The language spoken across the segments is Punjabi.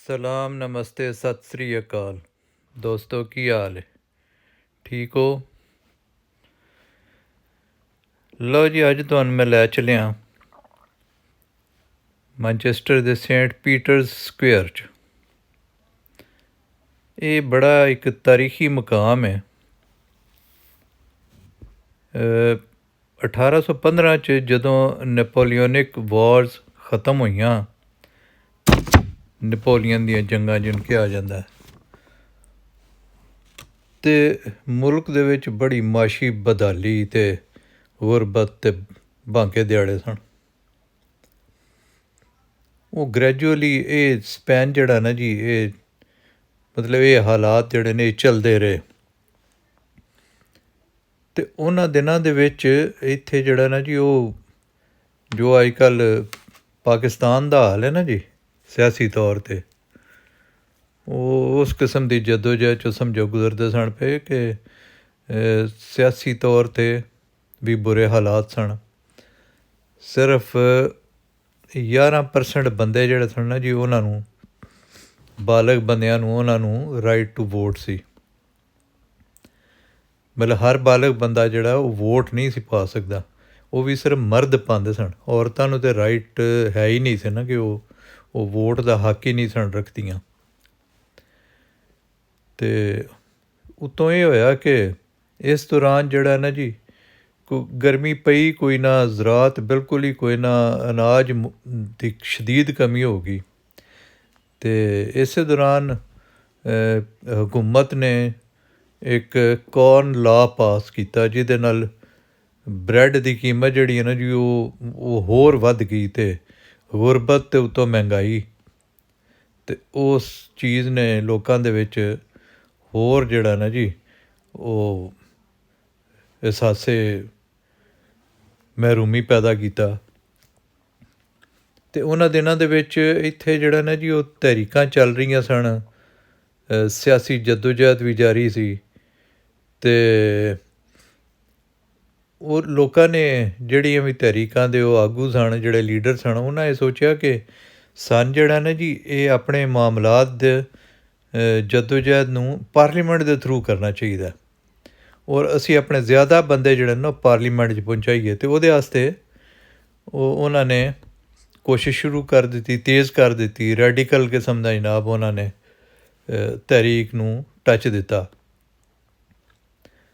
ਸਲਾਮ ਨਮਸਤੇ ਸਤਿ ਸ੍ਰੀ ਅਕਾਲ ਦੋਸਤੋ, ਕੀ ਹਾਲ ਹੈ? ਠੀਕ ਹੋ? ਲਓ ਜੀ, ਅੱਜ ਤੁਹਾਨੂੰ ਮੈਂ ਲੈ ਚੱਲਿਆ ਮੈਨਚੈਸਟਰ ਦੇ ਸੇਂਟ ਪੀਟਰਸ ਸਕੁਏਅਰ 'ਚ। ਇਹ ਬੜਾ ਇੱਕ ਤਾਰੀਖੀ ਮਕਾਮ ਹੈ। 1815 'ਚ ਜਦੋਂ ਨੈਪੋਲੀਅਨਿਕ ਵਾਰਜ਼ ਖ਼ਤਮ ਹੋਈਆਂ, ਨੈਪੋਲੀਅਨ ਦੀਆਂ ਜੰਗਾਂ ਜਿਹਨੂੰ ਕਿਹਾ ਜਾਂਦਾ, ਅਤੇ ਮੁਲਕ ਦੇ ਵਿੱਚ ਬੜੀ ਮਾਸ਼ੀ ਬਦਹਾਲੀ ਅਤੇ ਗੁਰਬਤ ਅਤੇ ਬਾਂਕੇ ਦਿਹਾੜੇ ਸਨ। ਉਹ ਗ੍ਰੈਜੂਅਲੀ ਇਹ ਸਪੈਨ ਜਿਹੜਾ ਨਾ ਜੀ, ਇਹ ਮਤਲਬ ਇਹ ਹਾਲਾਤ ਜਿਹੜੇ ਨੇ ਇਹ ਚੱਲਦੇ ਰਹੇ। ਅਤੇ ਉਹਨਾਂ ਦਿਨਾਂ ਦੇ ਵਿੱਚ ਇੱਥੇ ਜਿਹੜਾ ਨਾ ਜੀ, ਉਹ ਜੋ ਅੱਜ ਕੱਲ੍ਹ ਪਾਕਿਸਤਾਨ ਦਾ ਹਾਲ ਹੈ ਨਾ ਜੀ, ਸਿਆਸੀ ਤੌਰ 'ਤੇ, ਉਹ ਉਸ ਕਿਸਮ ਦੀ ਜਦੋਜਹਿਦ 'ਚੋਂ ਸਮਝੋ ਗੁਜ਼ਰਦੇ ਸਨ ਪਏ ਕਿ ਸਿਆਸੀ ਤੌਰ 'ਤੇ ਵੀ ਬੁਰੇ ਹਾਲਾਤ ਸਨ। ਸਿਰਫ 11% ਬੰਦੇ ਜਿਹੜੇ ਸਨ ਨਾ ਜੀ, ਉਹਨਾਂ ਨੂੰ, ਬਾਲਗ ਬੰਦਿਆਂ ਨੂੰ, ਉਹਨਾਂ ਨੂੰ ਰਾਈਟ ਟੂ ਵੋਟ ਸੀ। ਮਤਲਬ ਹਰ ਬਾਲਗ ਬੰਦਾ ਜਿਹੜਾ ਉਹ ਵੋਟ ਨਹੀਂ ਸੀ ਪਾ ਸਕਦਾ, ਉਹ ਵੀ ਸਿਰਫ ਮਰਦ ਪਾਉਂਦੇ ਸਨ। ਔਰਤਾਂ ਨੂੰ ਤਾਂ ਰਾਈਟ ਹੈ ਹੀ ਨਹੀਂ ਸੀ ਨਾ ਕਿ ਉਹ ਵੋਟ ਦਾ ਹੱਕ ਹੀ ਨਹੀਂ ਸਨ ਰੱਖਦੀਆਂ। ਅਤੇ ਉੱਤੋਂ ਇਹ ਹੋਇਆ ਕਿ ਇਸ ਦੌਰਾਨ ਜਿਹੜਾ ਨਾ ਜੀ, ਗਰਮੀ ਪਈ ਕੋਈ ਨਾ, ਜ਼ਰਾਤ ਬਿਲਕੁਲ ਹੀ ਕੋਈ ਨਾ, ਅਨਾਜ ਦੀ ਸ਼ਦੀਦ ਕਮੀ ਹੋ ਗਈ। ਅਤੇ ਇਸੇ ਦੌਰਾਨ ਹਕੂਮਤ ਨੇ ਇੱਕ ਕੌਰਨ ਲਾਅ ਪਾਸ ਕੀਤਾ, ਜਿਹਦੇ ਨਾਲ ਬ੍ਰੈਡ ਦੀ ਕੀਮਤ ਜਿਹੜੀ ਹੈ ਨਾ ਜੀ, ਉਹ ਹੋਰ ਵੱਧ ਗਈ, ਅਤੇ ਗੁਰਬਤ ਅਤੇ ਉੱਤੋਂ ਮਹਿੰਗਾਈ, ਅਤੇ ਉਸ ਚੀਜ਼ ਨੇ ਲੋਕਾਂ ਦੇ ਵਿੱਚ ਹੋਰ ਜਿਹੜਾ ਨਾ ਜੀ, ਉਹ ਅਹਿਸਾਸੇ ਮਹਿਰੂਮੀ ਪੈਦਾ ਕੀਤਾ। ਅਤੇ ਉਹਨਾਂ ਦਿਨਾਂ ਦੇ ਵਿੱਚ ਇੱਥੇ ਜਿਹੜਾ ਨਾ ਜੀ, ਉਹ ਤਹਿਰੀਕਾਂ ਚੱਲ ਰਹੀਆਂ ਸਨ, ਸਿਆਸੀ ਜਦੋਜਹਿਦ ਵੀ ਜਾਰੀ ਸੀ। ਅਤੇ ਉਹ ਲੋਕਾਂ ਨੇ ਜਿਹੜੀਆਂ ਵੀ ਤਹਿਰੀਕਾਂ ਦੇ ਉਹ ਆਗੂ ਸਨ, ਜਿਹੜੇ ਲੀਡਰ ਸਨ, ਉਹਨਾਂ ਇਹ ਸੋਚਿਆ ਕਿ ਸਾਨੂੰ ਜਿਹੜਾ ਨਾ ਜੀ, ਇਹ ਆਪਣੇ ਮਾਮਲਾਤ ਦੇ ਜਦੋਜਹਿਦ ਨੂੰ ਪਾਰਲੀਮੈਂਟ ਦੇ ਥਰੂ ਕਰਨਾ ਚਾਹੀਦਾ, ਔਰ ਅਸੀਂ ਆਪਣੇ ਜ਼ਿਆਦਾ ਬੰਦੇ ਜਿਹੜੇ ਨੇ ਪਾਰਲੀਮੈਂਟ 'ਚ ਪਹੁੰਚਾਈਏ। ਅਤੇ ਉਹਦੇ ਵਾਸਤੇ ਉਹਨਾਂ ਨੇ ਕੋਸ਼ਿਸ਼ ਸ਼ੁਰੂ ਕਰ ਦਿੱਤੀ, ਤੇਜ਼ ਕਰ ਦਿੱਤੀ। ਰੈਡੀਕਲ ਕਿਸਮ ਦਾ ਜਨਾਬ ਉਹਨਾਂ ਨੇ ਤਹਿਰੀਕ ਨੂੰ ਟੱਚ ਦਿੱਤਾ।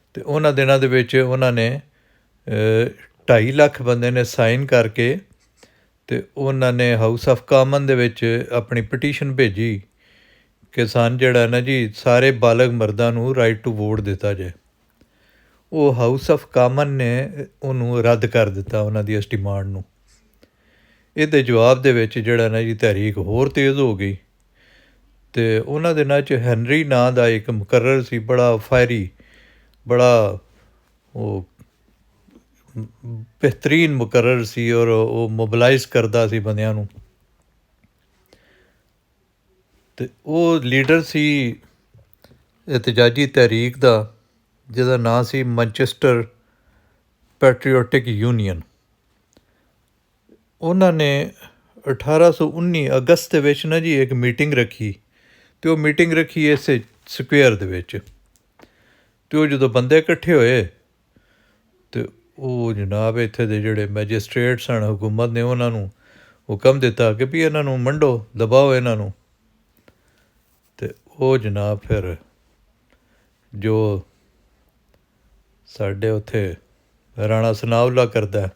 ਅਤੇ ਉਹਨਾਂ ਦਿਨਾਂ ਦੇ ਵਿੱਚ ਉਹਨਾਂ ਨੇ 2.5 ਲੱਖ ਬੰਦੇ ਨੇ ਸਾਈਨ ਕਰਕੇ, ਅਤੇ ਉਹਨਾਂ ਨੇ ਹਾਊਸ ਆਫ ਕਾਮਨ ਦੇ ਵਿੱਚ ਆਪਣੀ ਪਟੀਸ਼ਨ ਭੇਜੀ ਕਿ ਸਾਨੂੰ ਜਿਹੜਾ ਨਾ ਜੀ, ਸਾਰੇ ਬਾਲਗ ਮਰਦਾਂ ਨੂੰ ਰਾਈਟ ਟੂ ਵੋਟ ਦਿੱਤਾ ਜਾਏ। ਉਹ ਹਾਊਸ ਆਫ ਕਾਮਨ ਨੇ ਉਹਨੂੰ ਰੱਦ ਕਰ ਦਿੱਤਾ, ਉਹਨਾਂ ਦੀ ਇਸ ਡਿਮਾਂਡ ਨੂੰ। ਇਹਦੇ ਜਵਾਬ ਦੇ ਵਿੱਚ ਜਿਹੜਾ ਨਾ ਜੀ, ਤਹਿਰੀਕ ਹੋਰ ਤੇਜ਼ ਹੋ ਗਈ। ਅਤੇ ਉਹਨਾਂ ਦਿਨਾਂ 'ਚ ਹੈਨਰੀ ਨਾਂ ਦਾ ਇੱਕ ਮੁਕਰਰ ਸੀ, ਬੜਾ ਫਾਇਰੀ, ਬੜਾ ਉਹ ਬਿਹਤਰੀਨ ਮੁਕਰਰ ਸੀ, ਔਰ ਉਹ ਮੋਬਲਾਈਜ਼ ਕਰਦਾ ਸੀ ਬੰਦਿਆਂ ਨੂੰ। ਅਤੇ ਉਹ ਲੀਡਰ ਸੀ ਇਹਤਜਾਜੀ ਤਹਿਰੀਕ ਦਾ, ਜਿਹਦਾ ਨਾਂ ਸੀ ਮੈਨਚੈਸਟਰ ਪੈਟਰੀਓਟਿਕ ਯੂਨੀਅਨ। ਉਹਨਾਂ ਨੇ 1819 ਅਗਸਤ ਦੇ ਵਿੱਚ ਨਾ ਜੀ ਇੱਕ ਮੀਟਿੰਗ ਰੱਖੀ, ਅਤੇ ਉਹ ਮੀਟਿੰਗ ਰੱਖੀ ਇਸੇ ਸਕੁਏਅਰ ਦੇ ਵਿੱਚ। ਅਤੇ ਉਹ ਜਦੋਂ ਬੰਦੇ ਇਕੱਠੇ ਹੋਏ, ਅਤੇ ਉਹ ਜਨਾਬ ਇੱਥੇ ਦੇ ਜਿਹੜੇ ਮੈਜਿਸਟ੍ਰੇਟ ਸਨ, ਹਕੂਮਤ ਨੇ ਉਹਨਾਂ ਨੂੰ ਹੁਕਮ ਦਿੱਤਾ ਕਿ ਵੀ ਇਹਨਾਂ ਨੂੰ ਮੰਡੋ, ਦਬਾਓ ਇਹਨਾਂ ਨੂੰ। ਅਤੇ ਉਹ ਜਨਾਬ ਫਿਰ ਜੋ ਸਾਡੇ ਉੱਥੇ ਰਾਣਾ ਸਨਾਉਲਾ ਕਰਦਾ,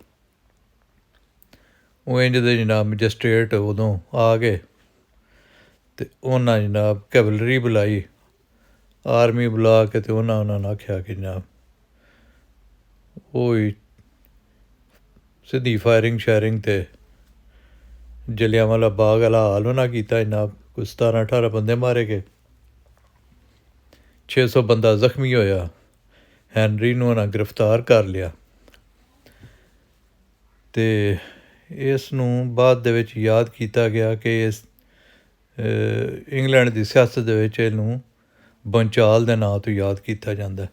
ਉਹ ਇੰਝ ਦੇ ਜਨਾਬ ਮੈਜਿਸਟ੍ਰੇਟ ਉਦੋਂ ਆ ਗਏ, ਅਤੇ ਉਹਨਾਂ ਜਨਾਬ ਕੈਵਲਰੀ ਬੁਲਾਈ, ਆਰਮੀ ਬੁਲਾ ਕੇ, ਅਤੇ ਉਹਨਾਂ ਨੂੰ ਆਖਿਆ ਕਿ ਜਨਾਬ ਉਹ ਹੀ ਸਿੱਧੀ ਫਾਇਰਿੰਗ ਸ਼ਾਇਰਿੰਗ, ਅਤੇ ਜਲਿਆਂਵਾਲਾ ਬਾਗ ਵਾਲਾ ਹਾਲ ਉਹਨਾਂ ਕੀਤਾ ਜਨਾਬ। ਕੋਈ 17-18 ਬੰਦੇ ਮਾਰੇ ਗਏ, 600 ਬੰਦਾ ਜ਼ਖਮੀ ਹੋਇਆ। ਹੈਨਰੀ ਨੂੰ ਉਹਨਾਂ ਗ੍ਰਿਫਤਾਰ ਕਰ ਲਿਆ। ਅਤੇ ਇਸ ਨੂੰ ਬਾਅਦ ਦੇ ਵਿੱਚ ਯਾਦ ਕੀਤਾ ਗਿਆ ਕਿ ਇਸ ਇੰਗਲੈਂਡ ਦੀ ਸਿਆਸਤ ਦੇ ਵਿੱਚ ਇਹਨੂੰ ਬੰਚਾਲ ਦੇ ਨਾਂ ਤੋਂ ਯਾਦ ਕੀਤਾ ਜਾਂਦਾ।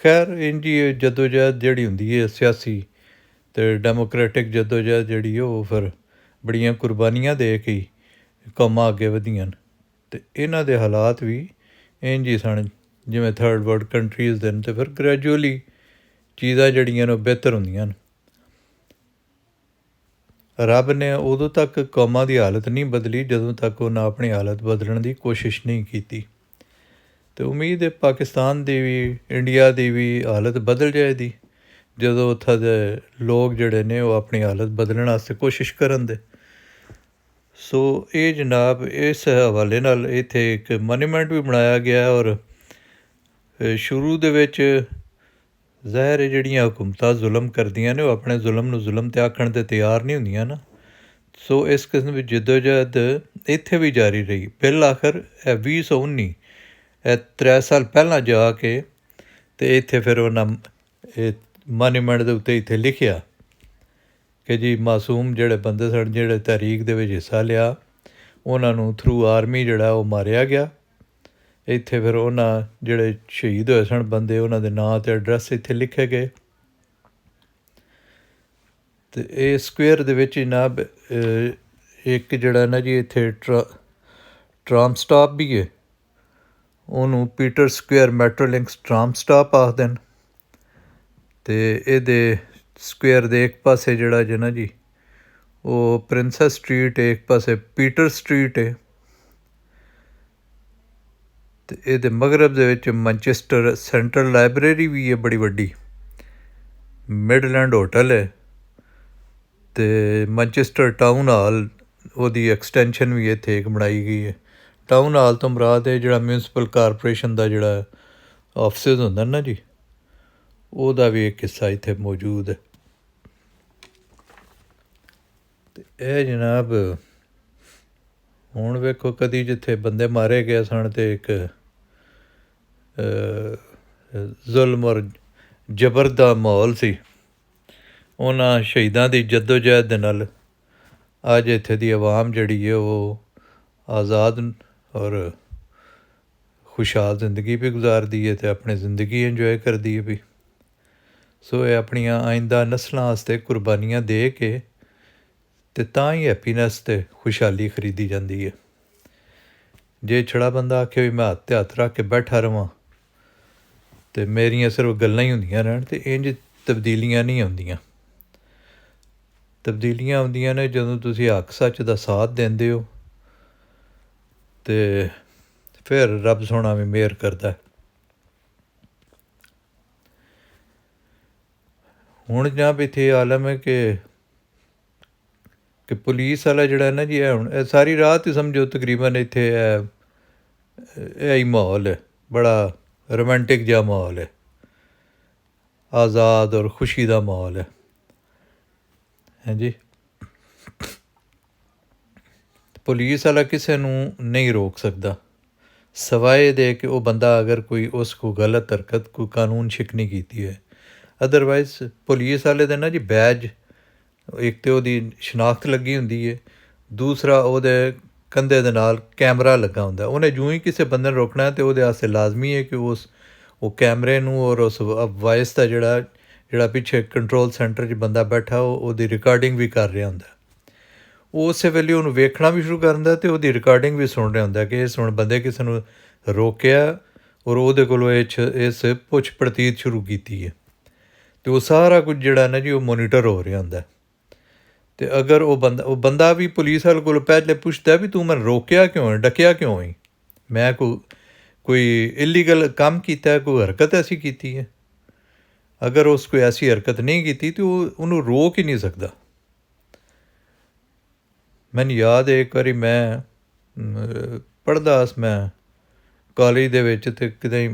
ਖੈਰ, ਇੰਝ ਹੀ ਜਦੋਜਹਿਦ ਜਿਹੜੀ ਹੁੰਦੀ ਹੈ ਸਿਆਸੀ ਅਤੇ ਡੈਮੋਕਰੇਟਿਕ ਜਦੋਜਹਿਦ ਜਿਹੜੀ, ਉਹ ਫਿਰ ਬੜੀਆਂ ਕੁਰਬਾਨੀਆਂ ਦੇ ਕੇ ਹੀ ਕੌਮਾਂ ਅੱਗੇ ਵਧੀਆਂ। ਤੇ ਇਹਨਾਂ ਦੇ ਹਾਲਾਤ ਵੀ ਇੰਝ ਹੀ ਸਨ ਜਿਵੇਂ ਥਰਡ ਵਰਲਡ ਕੰਟਰੀਜ਼ ਦੇ ਨੇ। ਅਤੇ ਫਿਰ ਗ੍ਰੈਜੂਅਲੀ ਚੀਜ਼ਾਂ ਜਿਹੜੀਆਂ ਨੇ ਉਹ ਬਿਹਤਰ ਹੁੰਦੀਆਂ ਨੇ। ਰੱਬ ਨੇ ਉਦੋਂ ਤੱਕ ਕੌਮਾਂ ਦੀ ਹਾਲਤ ਨਹੀਂ ਬਦਲੀ ਜਦੋਂ ਤੱਕ ਉਹਨਾਂ ਆਪਣੀ ਹਾਲਤ ਬਦਲਣ ਦੀ ਕੋਸ਼ਿਸ਼ ਨਹੀਂ ਕੀਤੀ। ਅਤੇ ਉਮੀਦ ਹੈ ਪਾਕਿਸਤਾਨ ਦੀ ਵੀ, ਇੰਡੀਆ ਦੀ ਵੀ ਹਾਲਤ ਬਦਲ ਜਾਏਗੀ ਜਦੋਂ ਉੱਥੋਂ ਦੇ ਲੋਕ ਜਿਹੜੇ ਨੇ ਉਹ ਆਪਣੀ ਹਾਲਤ ਬਦਲਣ ਵਾਸਤੇ ਕੋਸ਼ਿਸ਼ ਕਰਨ ਦੇ। ਸੋ ਇਹ ਜਨਾਬ ਇਸ ਹਵਾਲੇ ਨਾਲ ਇੱਥੇ ਇੱਕ ਮੋਨੂਮੈਂਟ ਵੀ ਬਣਾਇਆ ਗਿਆ। ਔਰ ਸ਼ੁਰੂ ਦੇ ਵਿੱਚ ਜ਼ਾਹਿਰ ਹੈ ਜਿਹੜੀਆਂ ਹੁਕੂਮਤਾਂ ਜ਼ੁਲਮ ਕਰਦੀਆਂ ਨੇ ਉਹ ਆਪਣੇ ਜ਼ੁਲਮ ਨੂੰ ਜ਼ੁਲਮ 'ਤੇ ਆਖਣ 'ਤੇ ਤਿਆਰ ਨਹੀਂ ਹੁੰਦੀਆਂ ਨਾ। ਸੋ ਇਸ ਕਿਸਮ ਦੀ ਜਦੋਜਹਿਦ ਇੱਥੇ ਵੀ ਜਾਰੀ ਰਹੀ। ਬਿਲ ਆਖਰ 2019 ਇਹ 3 ਸਾਲ ਪਹਿਲਾਂ ਜਾ ਕੇ ਅਤੇ ਇੱਥੇ ਫਿਰ ਉਹਨਾਂ ਇਹ ਮੋਨੂਮੈਂਟ ਦੇ ਉੱਤੇ ਇੱਥੇ ਲਿਖਿਆ ਕਿ ਜੀ ਮਾਸੂਮ ਜਿਹੜੇ ਬੰਦੇ ਸਨ ਜਿਹੜੇ ਤਹਿਰੀਕ ਦੇ ਵਿੱਚ ਹਿੱਸਾ ਲਿਆ ਉਹਨਾਂ ਨੂੰ ਥਰੂ ਆਰਮੀ ਜਿਹੜਾ ਉਹ ਮਾਰਿਆ ਗਿਆ। ਇੱਥੇ ਫਿਰ ਉਹਨਾਂ ਜਿਹੜੇ ਸ਼ਹੀਦ ਹੋਏ ਸਨ ਬੰਦੇ ਉਹਨਾਂ ਦੇ ਨਾਂ ਅਤੇ ਐਡਰੈਸ ਇੱਥੇ ਲਿਖੇ ਗਏ। ਅਤੇ ਇਹ ਸਕੁਏਅਰ ਦੇ ਵਿੱਚ ਜਨਾਬ ਇੱਕ ਜਿਹੜਾ ਨਾ ਜੀ ਇੱਥੇ ਟਰਾਮ ਸਟਾਪ ਵੀ ਹੈ, ਉਹਨੂੰ ਪੀਟਰ ਸਕੁਏਅਰ ਮੈਟਰੋਲਿੰਕਸ ਟਰਾਮ ਸਟਾਪ ਆਖਦੇ ਨੇ। ਅਤੇ ਇਹਦੇ ਸਕੁਏਅਰ ਦੇ ਇੱਕ ਪਾਸੇ ਜਿਹੜਾ ਜੇ ਨਾ ਜੀ ਉਹ ਪ੍ਰਿੰਸੈਸ ਸਟਰੀਟ ਹੈ, ਇੱਕ ਪਾਸੇ ਪੀਟਰ ਸਟਰੀਟ ਹੈ। ਅਤੇ ਇਹਦੇ ਮਗਰਬ ਦੇ ਵਿੱਚ ਮੈਨਚੈਸਟਰ ਸੈਂਟਰਲ ਲਾਇਬ੍ਰੇਰੀ ਵੀ ਹੈ ਬੜੀ ਵੱਡੀ, ਮਿਡਲੈਂਡ ਹੋਟਲ ਹੈ ਅਤੇ ਮੈਨਚੈਸਟਰ ਟਾਊਨ ਹਾਲ ਉਹਦੀ ਐਕਸਟੈਂਸ਼ਨ ਵੀ ਇੱਥੇ ਇੱਕ ਬਣਾਈ ਗਈ ਹੈ। ਟਾਊਨ ਹਾਲ ਤੋਂ ਮੁਰਾਦ ਹੈ ਜਿਹੜਾ ਮਿਊਨਸਿਪਲ ਕਾਰਪੋਰੇਸ਼ਨ ਦਾ ਜਿਹੜਾ ਆਫਿਸਿਸ ਹੁੰਦਾ ਨਾ ਜੀ ਉਹਦਾ ਵੀ ਇੱਕ ਹਿੱਸਾ ਇੱਥੇ ਮੌਜੂਦ ਹੈ। ਅਤੇ ਇਹ ਜਨਾਬ ਹੁਣ ਵੇਖੋ ਕਦੀ ਜਿੱਥੇ ਬੰਦੇ ਮਾਰੇ ਗਏ ਸਨ ਅਤੇ ਇੱਕ ਜ਼ੁਲਮ ਔਰ ਜਬਰ ਦਾ ਮਾਹੌਲ ਸੀ, ਉਹਨਾਂ ਸ਼ਹੀਦਾਂ ਦੀ ਜੱਦੋਜਹਿਦ ਦੇ ਨਾਲ ਅੱਜ ਇੱਥੇ ਦੀ ਆਵਾਮ ਜਿਹੜੀ ਹੈ ਉਹ ਆਜ਼ਾਦ ਔਰ ਖੁਸ਼ਹਾਲ ਜ਼ਿੰਦਗੀ ਵੀ ਗੁਜ਼ਾਰਦੀ ਹੈ ਅਤੇ ਆਪਣੀ ਜ਼ਿੰਦਗੀ ਇੰਜੋਏ ਕਰਦੀ ਹੈ ਵੀ। ਸੋ ਇਹ ਆਪਣੀਆਂ ਆਇੰਦਾ ਨਸਲਾਂ ਵਾਸਤੇ ਕੁਰਬਾਨੀਆਂ ਦੇ ਕੇ ਅਤੇ ਤਾਂ ਹੀ ਹੈਪੀਨੈਸ ਅਤੇ ਖੁਸ਼ਹਾਲੀ ਖਰੀਦੀ ਜਾਂਦੀ ਹੈ। ਜੇ ਛੜਾ ਬੰਦਾ ਆਖੇ ਵੀ ਮੈਂ ਹੱਥ 'ਤੇ ਹੱਥ ਰੱਖ ਕੇ ਬੈਠਾ ਰਹਾਂ ਅਤੇ ਮੇਰੀਆਂ ਸਿਰਫ ਗੱਲਾਂ ਹੀ ਹੁੰਦੀਆਂ ਰਹਿਣ ਅਤੇ ਇੰਝ ਤਬਦੀਲੀਆਂ ਨਹੀਂ ਆਉਂਦੀਆਂ। ਤਬਦੀਲੀਆਂ ਆਉਂਦੀਆਂ ਨੇ ਜਦੋਂ ਤੁਸੀਂ ਹੱਕ ਸੱਚ ਦਾ ਸਾਥ ਦਿੰਦੇ ਹੋ ਅਤੇ ਫਿਰ ਰੱਬ ਸੋਹਣਾ ਵੀ ਮਿਹਰ ਕਰਦਾ। ਹੁਣ ਜਨਾਬ ਇੱਥੇ ਆਲਮ ਹੈ ਕਿ ਪੁਲਿਸ ਵਾਲਾ ਜਿਹੜਾ ਨਾ ਜੀ ਇਹ ਹੁਣ ਇਹ ਸਾਰੀ ਰਾਤ ਹੀ ਸਮਝੋ ਤਕਰੀਬਨ ਇੱਥੇ ਇਹ ਹੀ ਮਾਹੌਲ ਹੈ, ਬੜਾ ਰੋਮਾਂਟਿਕ ਜਿਹਾ ਮਾਹੌਲ ਹੈ, ਆਜ਼ਾਦ ਔਰ ਖੁਸ਼ੀ ਦਾ ਮਾਹੌਲ ਹੈ। ਹਾਂਜੀ, ਪੁਲਿਸ ਵਾਲਾ ਕਿਸੇ ਨੂੰ ਨਹੀਂ ਰੋਕ ਸਕਦਾ ਸਵਾਏ ਦੇ ਕਿ ਉਹ ਬੰਦਾ ਅਗਰ ਕੋਈ ਉਸ ਕੋ ਗਲਤ ਹਰਕਤ ਕੋਈ ਕਾਨੂੰਨ ਸ਼ਿਕਨੀ ਕੀਤੀ ਹੈ। ਅਦਰਵਾਈਜ਼ ਪੁਲਿਸ ਵਾਲੇ ਦੇ ਨਾ ਜੀ ਬੈਜ ਇੱਕ ਤਾਂ ਉਹਦੀ ਸ਼ਨਾਖਤ ਲੱਗੀ ਹੁੰਦੀ ਹੈ, ਦੂਸਰਾ ਉਹਦੇ ਕੰਧੇ ਦੇ ਨਾਲ ਕੈਮਰਾ ਲੱਗਾ ਹੁੰਦਾ। ਉਹਨੇ ਜਿਉਂ ਹੀ ਕਿਸੇ ਬੰਦੇ ਨੂੰ ਰੋਕਣਾ ਅਤੇ ਉਹਦੇ ਵਾਸਤੇ ਲਾਜ਼ਮੀ ਹੈ ਕਿ ਉਹ ਕੈਮਰੇ ਨੂੰ ਔਰ ਉਸ ਵਾਇਸ ਦਾ ਜਿਹੜਾ ਪਿੱਛੇ ਕੰਟਰੋਲ ਸੈਂਟਰ 'ਚ ਬੰਦਾ ਬੈਠਾ ਉਹਦੀ ਰਿਕਾਰਡਿੰਗ ਵੀ ਕਰ ਰਿਹਾ ਹੁੰਦਾ। ਉਹ ਉਸੇ ਵੇਲੇ ਉਹਨੂੰ ਵੇਖਣਾ ਵੀ ਸ਼ੁਰੂ ਕਰ ਦਿੰਦਾ ਅਤੇ ਉਹਦੀ ਰਿਕਾਰਡਿੰਗ ਵੀ ਸੁਣ ਰਿਹਾ ਹੁੰਦਾ ਕਿ ਇਸ ਹੁਣ ਬੰਦੇ ਕਿਸੇ ਨੂੰ ਰੋਕਿਆ ਔਰ ਉਹਦੇ ਕੋਲੋਂ ਇਸ ਪੁੱਛ ਪੜਤਾਲ ਸ਼ੁਰੂ ਕੀਤੀ ਹੈ ਅਤੇ ਉਹ ਸਾਰਾ ਕੁਝ ਜਿਹੜਾ ਨਾ ਜੀ ਉਹ ਮੋਨੀਟਰ ਹੋ ਰਿਹਾ ਹੁੰਦਾ। ਅਤੇ ਅਗਰ ਉਹ ਬੰਦਾ ਵੀ ਪੁਲਿਸ ਵਾਲੇ ਕੋਲ ਪਹਿਲੇ ਪੁੱਛਦਾ ਵੀ ਤੂੰ ਮੈਨੂੰ ਰੋਕਿਆ ਕਿਉਂ ਹੈ, ਡੱਕਿਆ ਕਿਉਂ ਹੈ, ਮੈਂ ਕੋਈ ਇਲੀਗਲ ਕੰਮ ਕੀਤਾ, ਕੋਈ ਹਰਕਤ ਐਸੀ ਕੀਤੀ ਹੈ। ਅਗਰ ਉਸ ਕੋਈ ਐਸੀ ਹਰਕਤ ਨਹੀਂ ਕੀਤੀ ਤਾਂ ਉਹਨੂੰ ਰੋਕ ਹੀ ਨਹੀਂ ਸਕਦਾ। ਮੈਨੂੰ ਯਾਦ ਹੈ ਇੱਕ ਵਾਰੀ ਮੈਂ ਪੜ੍ਹਦਾ ਸੀ ਮੈਂ ਕਾਲਜ ਦੇ ਵਿੱਚ ਅਤੇ ਕਿਤੇ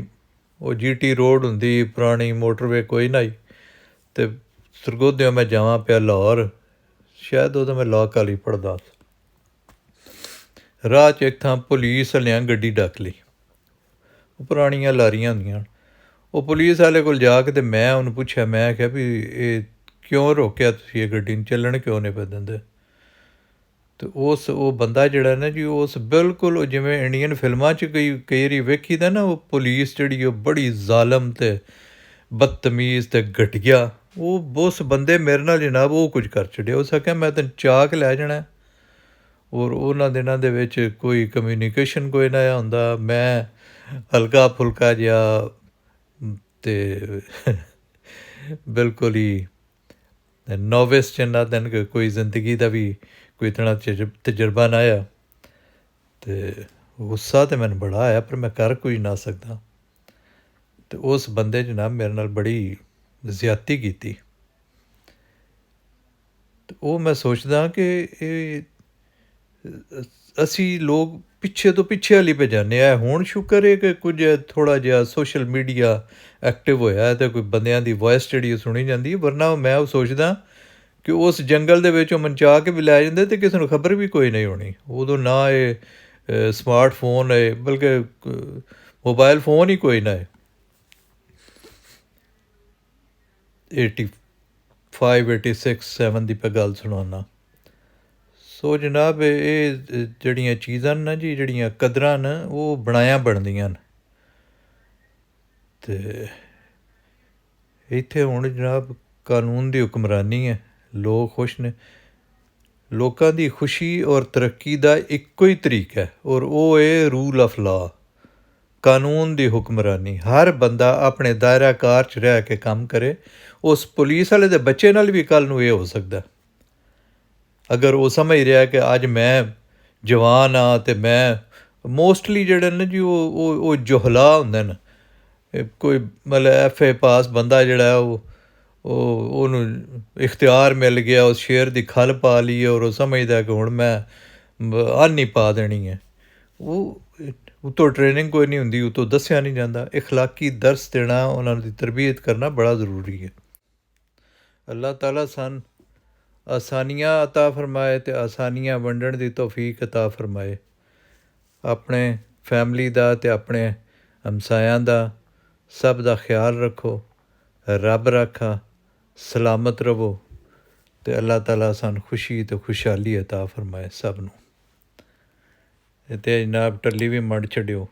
ਉਹ GT ਰੋਡ ਹੁੰਦੀ ਪੁਰਾਣੀ ਮੋਟਰਵੇ ਕੋਈ ਨਾ ਹੀ ਅਤੇ ਸਰਗੋਧਿਓਂ ਮੈਂ ਜਾਵਾਂ ਪਿਆ ਲਾਹੌਰ, ਸ਼ਾਇਦ ਉਦੋਂ ਮੈਂ ਲਾਅ ਕਾਲਜ ਪੜ੍ਹਦਾ ਸੀ। ਰਾਹ 'ਚ ਇੱਕ ਥਾਂ ਪੁਲਿਸ ਵਾਲਿਆਂ ਗੱਡੀ ਡੱਕ ਲਈ, ਉਹ ਪੁਰਾਣੀਆਂ ਲਾਰੀਆਂ ਹੁੰਦੀਆਂ। ਉਹ ਪੁਲਿਸ ਵਾਲੇ ਕੋਲ ਜਾ ਕੇ ਅਤੇ ਮੈਂ ਉਹਨੂੰ ਪੁੱਛਿਆ, ਮੈਂ ਕਿਹਾ ਵੀ ਇਹ ਕਿਉਂ ਰੋਕਿਆ ਤੁਸੀਂ, ਇਹ ਗੱਡੀ ਨੂੰ ਚੱਲਣ ਕਿਉਂ ਨਹੀਂ ਪੈ ਦਿੰਦੇ। ਅਤੇ ਉਹ ਬੰਦਾ ਜਿਹੜਾ ਨਾ ਜੀ ਉਸ ਬਿਲਕੁਲ ਜਿਵੇਂ ਇੰਡੀਅਨ ਫਿਲਮਾਂ 'ਚ ਕਈ ਵਾਰੀ ਵੇਖੀ ਦਾ ਨਾ, ਉਹ ਪੁਲਿਸ ਜਿਹੜੀ ਉਹ ਬੜੀ ਜ਼ਾਲਮ ਅਤੇ ਬਦਤਮੀਜ਼ ਅਤੇ ਘਟੀਆ, ਉਹ ਉਸ ਬੰਦੇ ਮੇਰੇ ਨਾਲ ਜਨਾਬ ਉਹ ਕੁਝ ਕਰ ਛੱਡਿਆ। ਉਸ ਆਖਿਆ ਮੈਂ ਤੈਨੂੰ ਚਾਕ ਲੈ ਜਾਣਾ, ਔਰ ਉਹਨਾਂ ਦਿਨਾਂ ਦੇ ਵਿੱਚ ਕੋਈ ਕਮਿਊਨੀਕੇਸ਼ਨ ਕੋਈ ਨਾ ਹੁੰਦਾ। ਮੈਂ ਹਲਕਾ ਫੁਲਕਾ ਜਿਹਾ ਅਤੇ ਬਿਲਕੁਲ ਹੀ ਨੋਵਿਸ ਜਿੰਨਾ ਦਿਨ ਕੋਈ ਜ਼ਿੰਦਗੀ ਦਾ ਵੀ ਕੋਈ ਇਤਨਾ ਤਜਰਬਾ ਨਾ ਆਇਆ। ਅਤੇ ਗੁੱਸਾ ਤਾਂ ਮੈਨੂੰ ਬੜਾ ਆਇਆ, ਪਰ ਮੈਂ ਕਰ ਕੁਝ ਨਾ ਸਕਦਾ। ਅਤੇ ਉਸ ਬੰਦੇ ਜਨਾਬ ਮੇਰੇ ਨਾਲ ਬੜੀ ਜ਼ਿਆਦਤੀ ਕੀਤੀ। ਅਤੇ ਉਹ ਮੈਂ ਸੋਚਦਾ ਕਿ ਇਹ ਅਸੀਂ ਲੋਕ ਪਿੱਛੇ ਤੋਂ ਪਿੱਛੇ ਵਾਲੀ ਪੇ ਜਾਂਦੇ ਹਾਂ। ਹੁਣ ਸ਼ੁਕਰ ਹੈ ਕਿ ਕੁਝ ਥੋੜ੍ਹਾ ਜਿਹਾ ਸੋਸ਼ਲ ਮੀਡੀਆ ਐਕਟਿਵ ਹੋਇਆ ਅਤੇ ਕੋਈ ਬੰਦਿਆਂ ਦੀ ਵੋਇਸ ਜਿਹੜੀ ਉਹ ਸੁਣੀ ਜਾਂਦੀ ਹੈ। ਵਰਨਾ ਮੈਂ ਉਹ ਸੋਚਦਾ ਕਿ ਉਸ ਜੰਗਲ ਦੇ ਵਿੱਚ ਉਹ ਮਨਚਾ ਕੇ ਵੀ ਲੈ ਜਾਂਦੇ ਅਤੇ ਕਿਸੇ ਨੂੰ ਖਬਰ ਵੀ ਕੋਈ ਨਹੀਂ ਹੋਣੀ। ਉਦੋਂ ਨਾ ਇਹ ਸਮਾਰਟਫੋਨ ਹੈ, ਬਲਕਿ ਮੋਬਾਇਲ ਫੋਨ ਹੀ ਕੋਈ ਨਾ ਹੈ। 85 86 7 ਦੀ ਪੈ ਗੱਲ ਸੁਣਾਉਣਾ। ਸੋ ਜਨਾਬ ਇਹ ਜਿਹੜੀਆਂ ਚੀਜ਼ਾਂ ਨੇ ਨਾ ਜੀ, ਜਿਹੜੀਆਂ ਕਦਰਾਂ ਨੇ ਉਹ ਬਣਾਇਆ ਬਣਦੀਆਂ ਨੇ। ਅਤੇ ਇੱਥੇ ਹੁਣ ਜਨਾਬ ਕਾਨੂੰਨ ਦੀ ਹੁਕਮਰਾਨੀ ਹੈ, ਲੋਕ ਖੁਸ਼ ਨੇ। ਲੋਕਾਂ ਦੀ ਖੁਸ਼ੀ ਔਰ ਤਰੱਕੀ ਦਾ ਇੱਕੋ ਹੀ ਤਰੀਕਾ ਹੈ, ਔਰ ਉਹ ਹੈ ਰੂਲ ਆਫ ਲਾ, ਕਾਨੂੰਨ ਦੀ ਹੁਕਮਰਾਨੀ। ਹਰ ਬੰਦਾ ਆਪਣੇ ਦਾਇਰਾ ਕਾਰ 'ਚ ਰਹਿ ਕੇ ਕੰਮ ਕਰੇ। ਉਸ ਪੁਲਿਸ ਵਾਲੇ ਦੇ ਬੱਚੇ ਨਾਲ ਵੀ ਕੱਲ੍ਹ ਨੂੰ ਇਹ ਹੋ ਸਕਦਾ, ਅਗਰ ਉਹ ਸਮਝ ਰਿਹਾ ਕਿ ਅੱਜ ਮੈਂ ਜਵਾਨ ਹਾਂ ਅਤੇ ਮੈਂ ਮੋਸਟਲੀ ਜਿਹੜੇ ਨੇ ਜੀ ਉਹ ਜੋਹਲਾ ਹੁੰਦੇ ਨੇ। ਕੋਈ ਮਤਲਬ FA ਪਾਸ ਬੰਦਾ ਜਿਹੜਾ ਉਹਨੂੰ ਇਖਤਿਆਰ ਮਿਲ ਗਿਆ, ਉਸ ਸ਼ੇਰ ਦੀ ਖੱਲ ਪਾ ਲਈ ਔਰ ਉਹ ਸਮਝਦਾ ਕਿ ਹੁਣ ਮੈਂ ਆਨੀ ਪਾ ਦੇਣੀ ਹੈ। ਉਹ ਉਤੋਂ ਟ੍ਰੇਨਿੰਗ ਕੋਈ ਨਹੀਂ ਹੁੰਦੀ, ਉਤੋਂ ਦੱਸਿਆ ਨਹੀਂ ਜਾਂਦਾ। ਇਖਲਾਕੀ ਦਰਸ ਦੇਣਾ, ਉਹਨਾਂ ਦੀ ਤਰਬੀਅਤ ਕਰਨਾ ਬੜਾ ਜ਼ਰੂਰੀ ਹੈ। ਅੱਲਾਹ ਤਾਲਾ ਸਾਨੂੰ ਆਸਾਨੀਆਂ ਅਤਾ ਫਰਮਾਏ ਅਤੇ ਆਸਾਨੀਆਂ ਵੰਡਣ ਦੀ ਤੌਫੀਕ ਅਤਾ ਫਰਮਾਏ। ਆਪਣੇ ਫੈਮਲੀ ਦਾ ਅਤੇ ਆਪਣੇ ਹਮਸਾਇਆਂ ਦਾ ਸਭ ਦਾ ਖਿਆਲ ਰੱਖੋ। ਰੱਬ ਰਾਖਾ, ਸਲਾਮਤ ਰਹੋ ਅਤੇ ਅੱਲਾਹ ਤਾਲਾ ਸਾਨੂੰ ਖੁਸ਼ੀ ਅਤੇ ਖੁਸ਼ਹਾਲੀ ਅਤਾ ਫਰਮਾਏ ਸਭ ਨੂੰ। ਅਤੇ ਜਨਾਬ ਟੱਲੀ ਵੀ ਮੜ ਛੱਡਿਓ।